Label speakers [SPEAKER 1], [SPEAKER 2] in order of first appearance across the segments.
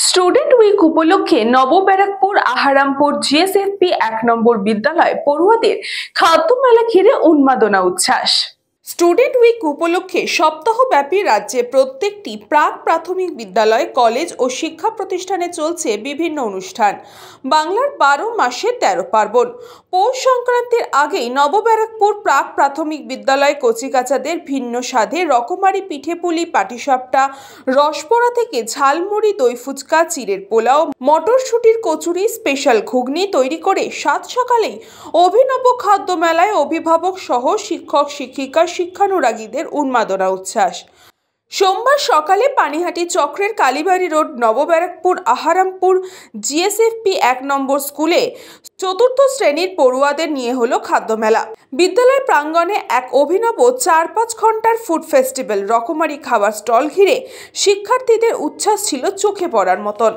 [SPEAKER 1] Student week উপলক্ষে নবব্যারাকপুর আহারামপুর GSFP ১ নম্বর বিদ্যালয় পড়ুয়াদের খাদ্য মেলা ঘিরে উন্মাদনা উচ্ছ্বাস। স্টুডেন্ট উইক উপলক্ষে সপ্তাহব্যাপী রাজ্যে প্রত্যেকটি প্রাক প্রাথমিক বিদ্যালয়, কলেজ ও শিক্ষা প্রতিষ্ঠানে চলছে বিভিন্ন অনুষ্ঠান। বাংলার ১২ মাসে ১৩ পার্বণ। পৌষ সংক্রান্তির আগেই নবব্যারাকপুর প্রাক প্রাথমিক বিদ্যালয় কচিকাচাদের ভিন্ন স্বাদে রকমারি পিঠেপুলি, পাটিসাপটা, রসবড়া থেকে ঝালমুড়ি, দই ফুচকা, চিড়ের পোলাও, মটরশুঁটির কচুরি, স্পেশাল ঘুগনি তৈরি করে সাত সকালেই অভিনব খাদ্য মেলায় অভিভাবক সহ শিক্ষক শিক্ষিকা শিক্ষানুরাগীদের উন্মাদনা উচ্ছ্বাস। সোমবার সকালে পানিহাটি চক্রের কালীবাড়ি রোড নবব্যারাকপুর আহারামপুর জিএসএফপি ১ নম্বর স্কুলে চতুর্থ শ্রেণীর পড়ুয়াদের নিয়ে হলো খাদ্য মেলা। বিদ্যালয় প্রাঙ্গণে এক অভিনব ৪-৫ ঘন্টার ফুড ফেস্টিভ্যাল, রকমারি খাবার স্টল ঘিরে শিক্ষার্থীদের উচ্ছ্বাস ছিল চোখে পড়ার মতন।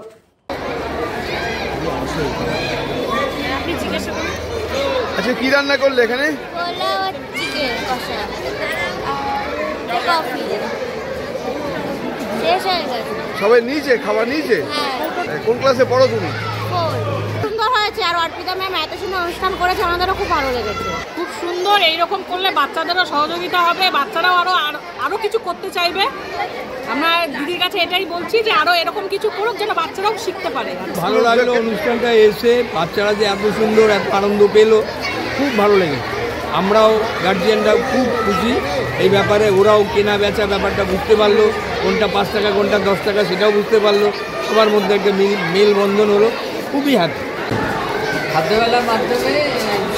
[SPEAKER 2] আচ্ছা, কি রান্না করলে এখানে? সবাই নিয়েছে, খাবার নিয়েছে? কোন ক্লাসে পড়ো তুমি?
[SPEAKER 3] সুন্দর হয়েছে, আর অর্পিতা ম্যাম এত সুন্দর অনুষ্ঠান করেছে, আমাদেরও খুব ভালো লেগেছে।
[SPEAKER 4] খুব সুন্দর, এইরকম করলে বাচ্চাদেরও সহযোগিতা হবে, বাচ্চারাও আরো কিছু করতে চাইবে। আমরা দিদির কাছে এটাই বলছি যে আরো এরকম কিছু করুক, যেন বাচ্চারাও শিখতে পারে।
[SPEAKER 5] ভালো লাগলো অনুষ্ঠানটা এসে, বাচ্চারা যে এত সুন্দর এত আনন্দ পেলো, খুব ভালো লেগেছে। আমরাও গার্জিয়ানরাও খুব খুশি এই ব্যাপারে। ওরাও কেনা বেচা ব্যাপারটা বুঝতে পারলো, কোনটা ৫ টাকা কোনটা ১০ টাকা সেটাও বুঝতে পারলো। সবার মধ্যে একটা মেলবন্ধন হলো, খুবই হ্যাপি।
[SPEAKER 6] খাদ্যমেলার মাধ্যমে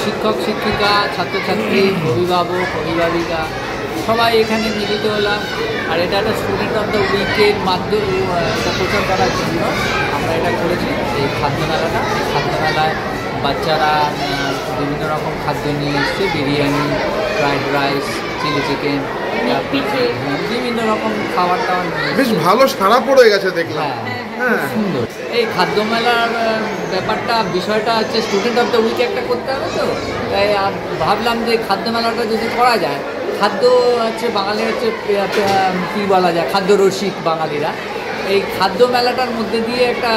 [SPEAKER 6] শিক্ষক শিক্ষিকা, ছাত্রছাত্রী, অভিভাবক অভিভাবিকা সবাই এখানে মিলিত হলাম। আর এটা একটা স্টুডেন্ট অফ দ্য উইকের মাধ্যমে প্রচার করার জন্য আমরা এটা করেছি, এই খাদ্যমেলাটা। খাদ্যমেলায় বাচ্চারা বিভিন্ন রকম খাদ্য নিয়ে এসছে, biryani, fried rice, chilli chicken, বিভিন্ন রকম খাবার টাবার
[SPEAKER 2] বেশ ভালো সাড়া পড়ে গেছে দেখলাম।
[SPEAKER 6] হ্যাঁ, সুন্দর। এই খাদ্য মেলার ব্যাপারটা, বিষয়টা হচ্ছে স্টুডেন্ট অফ দ্য উইক একটা করতে হবে, তো তাই ভাবলাম যে খাদ্য মেলাটা যদি করা যায়। খাদ্য হচ্ছে বাঙালির হচ্ছে কী বলা যায়, খাদ্য রসিক বাঙালিরা। এই খাদ্য মেলাটার মধ্যে দিয়ে একটা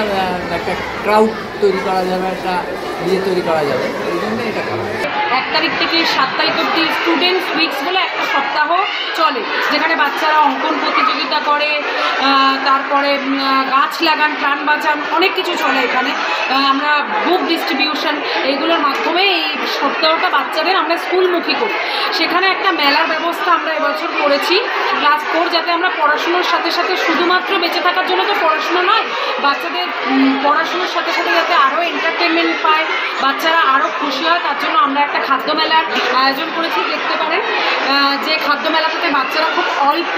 [SPEAKER 6] ক্রাউড তৈরি করা যাবে, একটা তৈরি করা যাবে, এই জন্য এটা করা।
[SPEAKER 4] ১ তারিখ থেকে ৭ তারিখ অবধি স্টুডেন্টস উইকস বলে একটা সপ্তাহ চলে, যেখানে বাচ্চারা অঙ্কন প্রতিযোগিতা করে, তারপরে গাছ লাগান, প্রাণ বাঁচান, অনেক কিছু চলে এখানে। আমরা বুক ডিস্ট্রিবিউশন, এইগুলোর মাধ্যমে এই সপ্তাহটা বাচ্চাদের আমরা স্কুলমুখী করি। সেখানে একটা মেলার ব্যবস্থা আমরা এবছর করেছি ক্লাস 4, যাতে আমরা পড়াশুনোর সাথে সাথে, শুধুমাত্র বেঁচে থাকার জন্য তো পড়াশুনো নয়, বাচ্চাদের পড়াশুনোর সাথে সাথে যাতে আরও এন্টারটেনমেন্ট পায়, বাচ্চারা আরও খুশি হয়, তার জন্য আমরা একটা খাদ্য মেলার আয়োজন করেছি। দেখতে পারেন যে খাদ্য মেলাটাতে বাচ্চারা খুব অল্প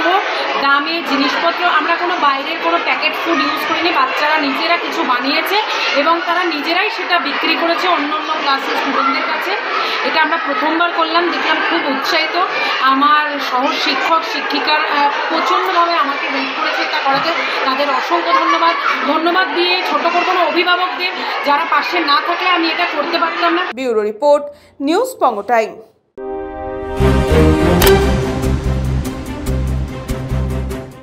[SPEAKER 4] দামে জিনিসপত্র, আমরা কোনো বাইরের কোনো প্যাকেট ফুড ইউজ করিনি, বাচ্চারা নিজেরা কিছু বানিয়েছে এবং তারা নিজেরাই সেটা বিক্রি করেছে অন্য ক্লাসের স্টুডেন্টদের কাছে। এটা আমরা প্রথমবার করলাম, দেখলাম খুব উৎসাহিত। আমার সহ শিক্ষক শিক্ষিকার প্রচণ্ডভাবে আমাকে হেল্প করেছে এটা করাতে, তাদের অসংখ্য ধন্যবাদ দিয়ে ছোট করবো না অভিভাবকদের, যারা পাশে না থাকলে আমি এটা করতে পারতাম না।
[SPEAKER 1] ব্যুরো রিপোর্ট, নিউজ পঙ্গ টাইম।